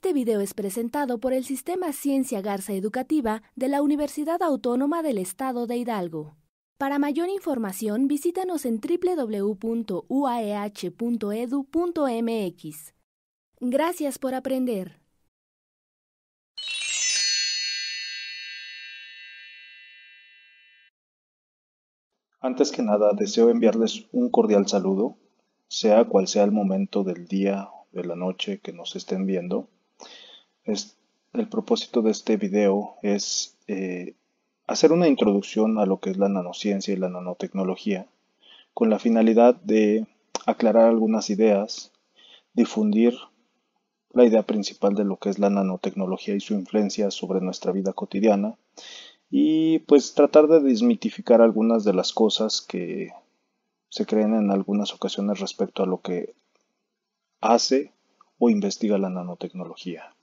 Este video es presentado por el Sistema Ciencia Garza Educativa de la Universidad Autónoma del Estado de Hidalgo. Para mayor información, visítanos en www.uaeh.edu.mx. Gracias por aprender. Antes que nada, deseo enviarles un cordial saludo, sea cual sea el momento del día o de la noche que nos estén viendo. El propósito de este video es hacer una introducción a lo que es la nanociencia y la nanotecnología, con la finalidad de aclarar algunas ideas, difundir la idea principal de lo que es la nanotecnología y su influencia sobre nuestra vida cotidiana, y pues tratar de desmitificar algunas de las cosas que se creen en algunas ocasiones respecto a lo que hace o investiga la nanotecnología.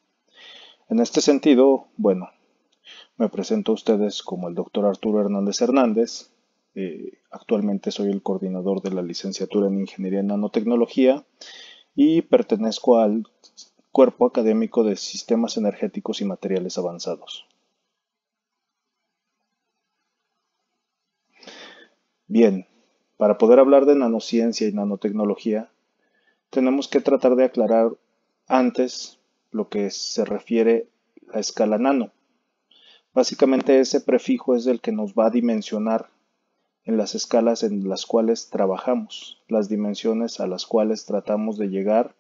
En este sentido, bueno, me presento a ustedes como el doctor Arturo Hernández Hernández. Actualmente soy el coordinador de la licenciatura en Ingeniería en Nanotecnología y pertenezco al Cuerpo Académico de Sistemas Energéticos y Materiales Avanzados. Bien, para poder hablar de nanociencia y nanotecnología, tenemos que tratar de aclarar antes lo que se refiere a escala nano. Básicamente ese prefijo es el que nos va a dimensionar en las escalas en las cuales trabajamos, las dimensiones a las cuales tratamos de llegar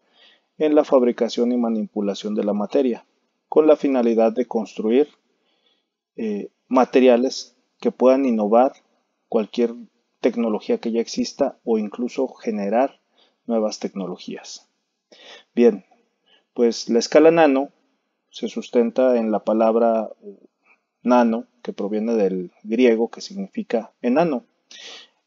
en la fabricación y manipulación de la materia, con la finalidad de construir materiales que puedan innovar cualquier tecnología que ya exista o incluso generar nuevas tecnologías. Bien, pues la escala nano se sustenta en la palabra nano, que proviene del griego, que significa enano.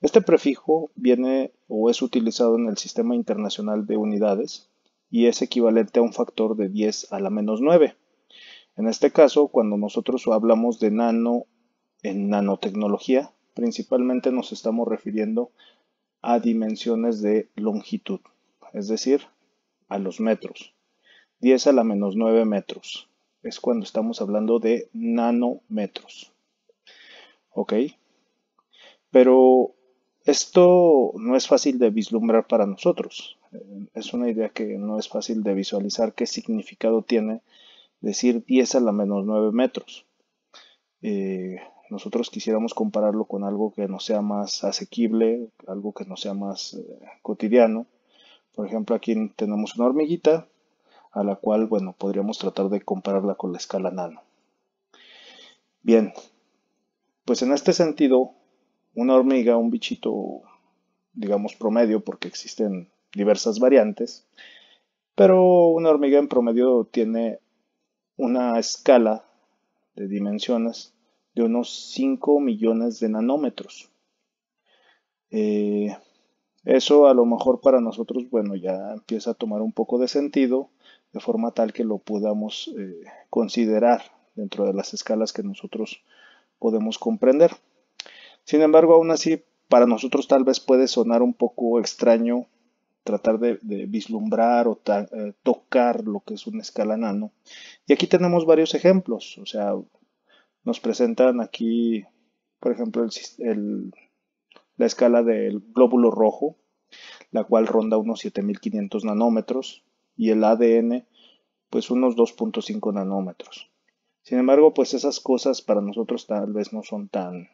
Este prefijo viene o es utilizado en el Sistema Internacional de Unidades y es equivalente a un factor de 10 a la menos 9. En este caso, cuando nosotros hablamos de nano en nanotecnología, principalmente nos estamos refiriendo a dimensiones de longitud, es decir, a los metros. 10 a la menos 9 metros. Es cuando estamos hablando de nanómetros. ¿Ok? Pero esto no es fácil de vislumbrar para nosotros. Es una idea que no es fácil de visualizar qué significado tiene decir 10 a la menos 9 metros. Nosotros quisiéramos compararlo con algo que nos sea más asequible, algo que nos sea más cotidiano. Por ejemplo, aquí tenemos una hormiguita a la cual, bueno, podríamos tratar de compararla con la escala nano. Bien, pues en este sentido, una hormiga, un bichito, digamos promedio, porque existen diversas variantes, pero una hormiga en promedio tiene una escala de dimensiones de unos 5 millones de nanómetros. Eso a lo mejor para nosotros, bueno, ya empieza a tomar un poco de sentido, de forma tal que lo podamos considerar dentro de las escalas que nosotros podemos comprender. Sin embargo, aún así, para nosotros tal vez puede sonar un poco extraño tratar de vislumbrar o tocar lo que es una escala nano. Y aquí tenemos varios ejemplos, o sea, nos presentan aquí, por ejemplo, la escala del glóbulo rojo, la cual ronda unos 7500 nanómetros, y el ADN, pues unos 2.5 nanómetros. Sin embargo, pues esas cosas para nosotros tal vez no son tan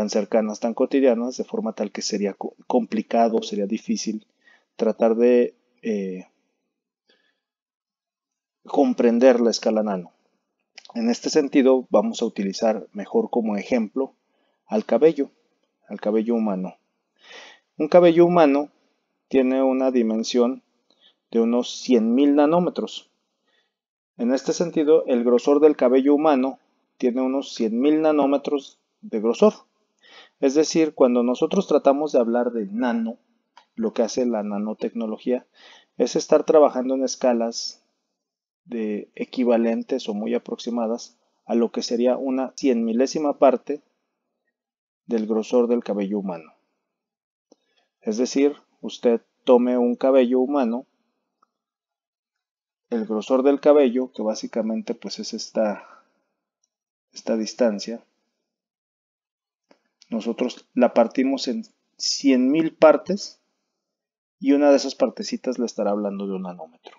cercanas, tan cotidianas, de forma tal que sería complicado, sería difícil tratar de comprender la escala nano. En este sentido, vamos a utilizar mejor como ejemplo al cabello humano. Un cabello humano tiene una dimensión de unos 100.000 nanómetros. En este sentido, el grosor del cabello humano tiene unos 100.000 nanómetros de grosor. Es decir, cuando nosotros tratamos de hablar de nano, lo que hace la nanotecnología es estar trabajando en escalas de equivalentes o muy aproximadas a lo que sería una 100.000ª parte del grosor del cabello humano. Es decir, usted tome un cabello humano, el grosor del cabello, que básicamente pues es esta distancia, nosotros la partimos en 100.000 partes y una de esas partecitas le estará hablando de un nanómetro.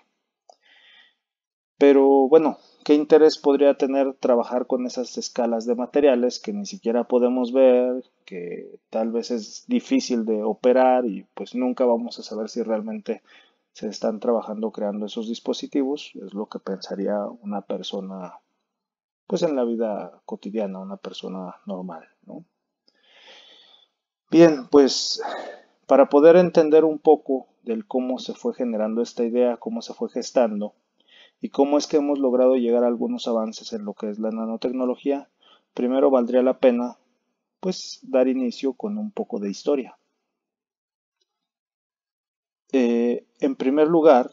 Pero bueno, ¿qué interés podría tener trabajar con esas escalas de materiales que ni siquiera podemos ver, que tal vez es difícil de operar y pues nunca vamos a saber si realmente se están trabajando creando esos dispositivos? Es lo que pensaría una persona pues en la vida cotidiana, una persona normal, ¿no? Bien, pues para poder entender un poco del cómo se fue generando esta idea, cómo se fue gestando y cómo es que hemos logrado llegar a algunos avances en lo que es la nanotecnología, primero valdría la pena pues dar inicio con un poco de historia. En primer lugar,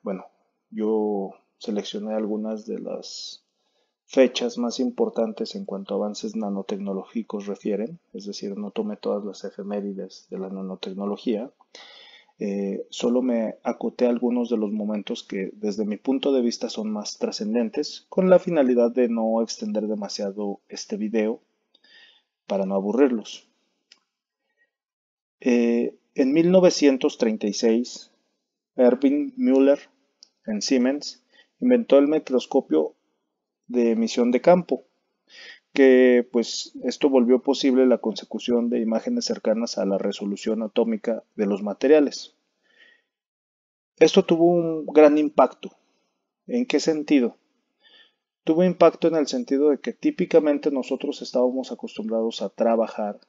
bueno, yo seleccioné algunas de las fechas más importantes en cuanto a avances nanotecnológicos refieren, es decir, no tomé todas las efemérides de la nanotecnología, solo me acoté a algunos de los momentos que desde mi punto de vista son más trascendentes, con la finalidad de no extender demasiado este video para no aburrirlos. En 1936, Erwin Müller en Siemens inventó el microscopio de emisión de campo, que pues esto volvió posible la consecución de imágenes cercanas a la resolución atómica de los materiales. Esto tuvo un gran impacto. ¿En qué sentido? Tuvo impacto en el sentido de que típicamente nosotros estábamos acostumbrados a trabajar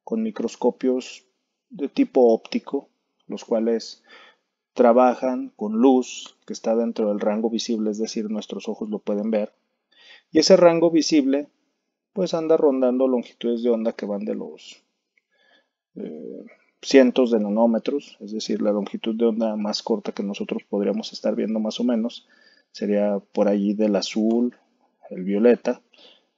con microscopios de tipo óptico, los cuales trabajan con luz que está dentro del rango visible, es decir, nuestros ojos lo pueden ver, y ese rango visible pues anda rondando longitudes de onda que van de los cientos de nanómetros, es decir, la longitud de onda más corta que nosotros podríamos estar viendo más o menos sería por allí del azul, el violeta,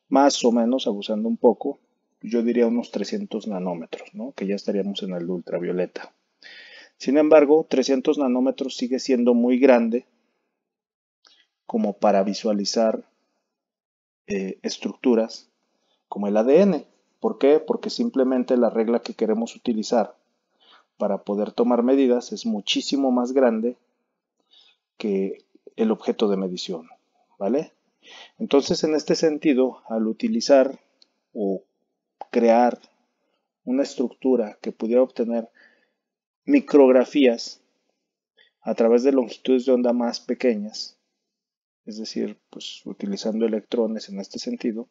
más o menos abusando un poco, yo diría unos 300 nanómetros, ¿no? Que ya estaríamos en el ultravioleta. Sin embargo, 300 nanómetros sigue siendo muy grande como para visualizar estructuras como el ADN. ¿Por qué? Porque simplemente la regla que queremos utilizar para poder tomar medidas es muchísimo más grande que el objeto de medición, ¿vale? Entonces, en este sentido, al utilizar o crear una estructura que pudiera obtener micrografías a través de longitudes de onda más pequeñas, es decir, pues utilizando electrones en este sentido,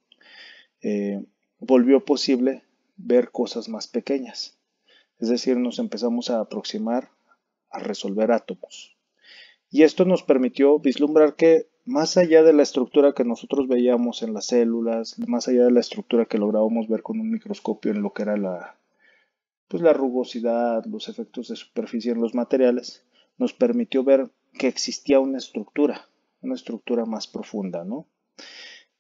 volvió posible ver cosas más pequeñas. Es decir, nos empezamos a aproximar a resolver átomos. Y esto nos permitió vislumbrar que más allá de la estructura que nosotros veíamos en las células, más allá de la estructura que lográbamos ver con un microscopio en lo que era la rugosidad, los efectos de superficie en los materiales, nos permitió ver que existía una estructura más profunda, ¿no?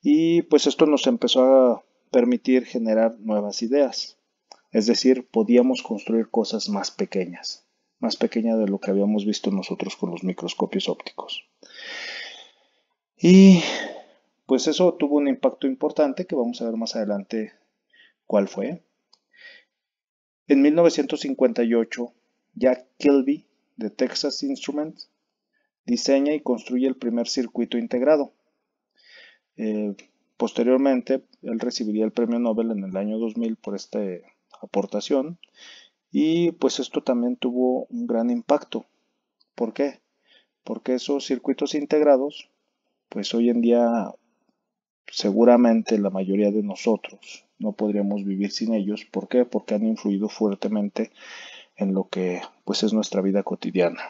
Y pues esto nos empezó a permitir generar nuevas ideas. Es decir, podíamos construir cosas más pequeñas de lo que habíamos visto nosotros con los microscopios ópticos. Y pues eso tuvo un impacto importante que vamos a ver más adelante cuál fue. En 1958, Jack Kilby de Texas Instruments diseña y construye el primer circuito integrado. Posteriormente, él recibiría el premio Nobel en el año 2000 por esta aportación y pues esto también tuvo un gran impacto. ¿Por qué? Porque esos circuitos integrados, pues hoy en día seguramente la mayoría de nosotros no podríamos vivir sin ellos. ¿Por qué? Porque han influido fuertemente en lo que pues es nuestra vida cotidiana.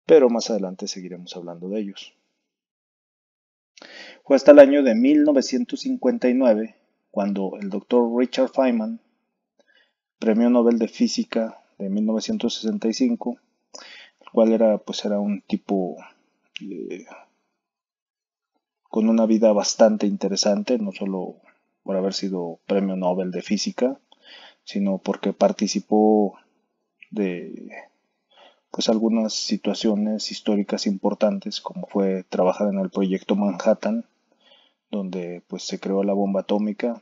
Pero más adelante seguiremos hablando de ellos. Fue hasta el año de 1959 cuando el doctor Richard Feynman, Premio Nobel de Física de 1965, el cual era un tipo con una vida bastante interesante, no solo por haber sido Premio Nobel de Física, sino porque participó de pues algunas situaciones históricas importantes, como fue trabajar en el proyecto Manhattan, donde pues se creó la bomba atómica.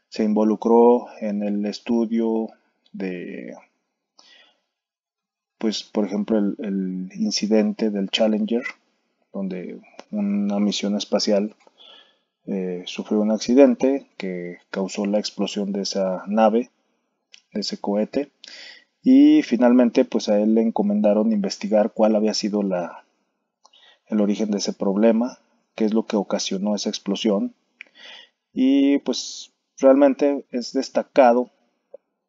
Se involucró en el estudio de, pues por ejemplo, el incidente del Challenger, donde una misión espacial sufrió un accidente que causó la explosión de esa nave, de ese cohete, y finalmente pues a él le encomendaron investigar cuál había sido el origen de ese problema, qué es lo que ocasionó esa explosión, y pues realmente es destacado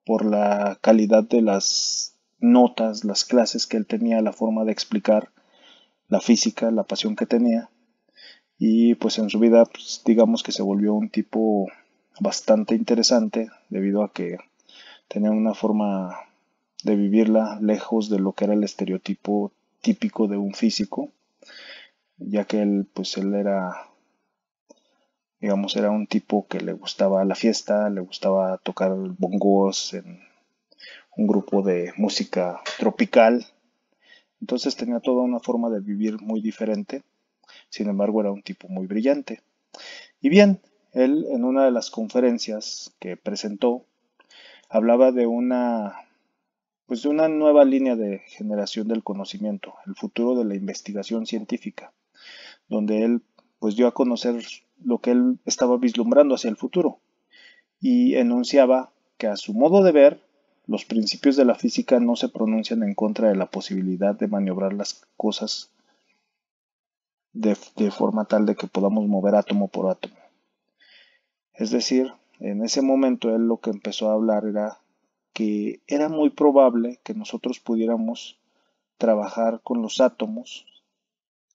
por la calidad de las notas, las clases que él tenía, la forma de explicar la física, la pasión que tenía, y pues en su vida pues, digamos que se volvió un tipo bastante interesante debido a que tenía una forma de vivirla lejos de lo que era el estereotipo típico de un físico, ya que él era, digamos, era un tipo que le gustaba la fiesta, le gustaba tocar bongos en un grupo de música tropical, entonces tenía toda una forma de vivir muy diferente, sin embargo era un tipo muy brillante. Y bien, él en una de las conferencias que presentó hablaba de pues de una nueva línea de generación del conocimiento, el futuro de la investigación científica, donde él pues dio a conocer lo que él estaba vislumbrando hacia el futuro y enunciaba que a su modo de ver los principios de la física no se pronuncian en contra de la posibilidad de maniobrar las cosas de forma tal de que podamos mover átomo por átomo. Es decir, en ese momento él lo que empezó a hablar era que era muy probable que nosotros pudiéramos trabajar con los átomos,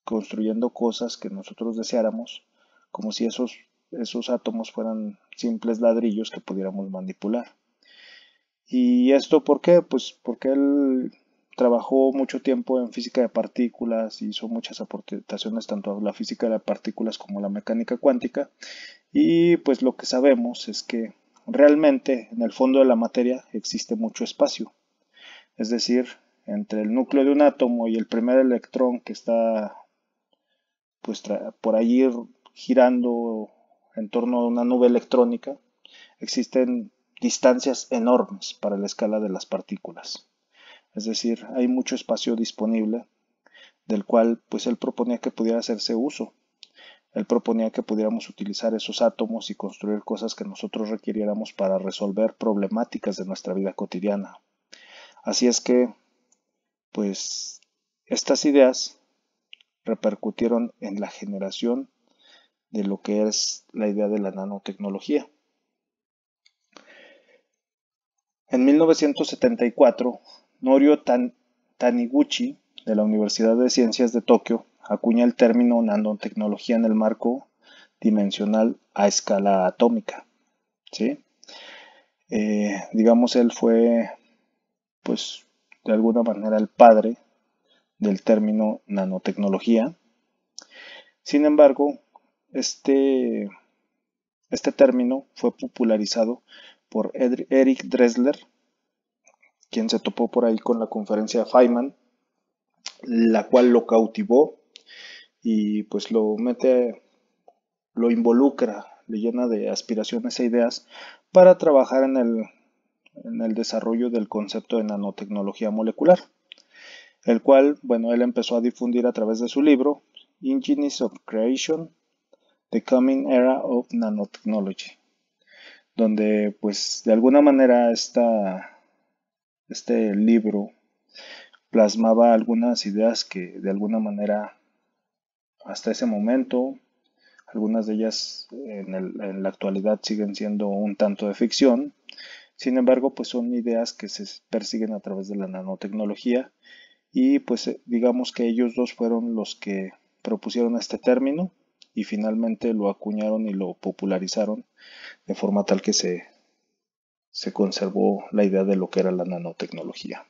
construyendo cosas que nosotros deseáramos, como si esos átomos fueran simples ladrillos que pudiéramos manipular. ¿Y esto por qué? Pues porque él trabajó mucho tiempo en física de partículas, hizo muchas aportaciones tanto a la física de partículas como a la mecánica cuántica, y pues lo que sabemos es que realmente en el fondo de la materia existe mucho espacio, es decir, entre el núcleo de un átomo y el primer electrón que está pues por allí girando en torno a una nube electrónica, existen distancias enormes para la escala de las partículas. Es decir, hay mucho espacio disponible del cual pues él proponía que pudiera hacerse uso. Él proponía que pudiéramos utilizar esos átomos y construir cosas que nosotros requiriéramos para resolver problemáticas de nuestra vida cotidiana. Así es que, pues, estas ideas repercutieron en la generación de lo que es la idea de la nanotecnología. En 1974, Norio Taniguchi, de la Universidad de Ciencias de Tokio, acuña el término nanotecnología en el marco dimensional a escala atómica. ¿Sí? Digamos, él fue, pues, de alguna manera el padre del término nanotecnología. Sin embargo, este término fue popularizado por Eric Dressler, quien se topó por ahí con la conferencia de Feynman, la cual lo cautivó y pues lo involucra, le llena de aspiraciones e ideas para trabajar en el desarrollo del concepto de nanotecnología molecular, el cual, bueno, él empezó a difundir a través de su libro Engines of Creation, The Coming Era of Nanotechnology, donde pues de alguna manera este libro plasmaba algunas ideas que de alguna manera hasta ese momento, algunas de ellas en la actualidad siguen siendo un tanto de ficción. Sin embargo, pues son ideas que se persiguen a través de la nanotecnología y pues digamos que ellos dos fueron los que propusieron este término y finalmente lo acuñaron y lo popularizaron de forma tal que se conservó la idea de lo que era la nanotecnología.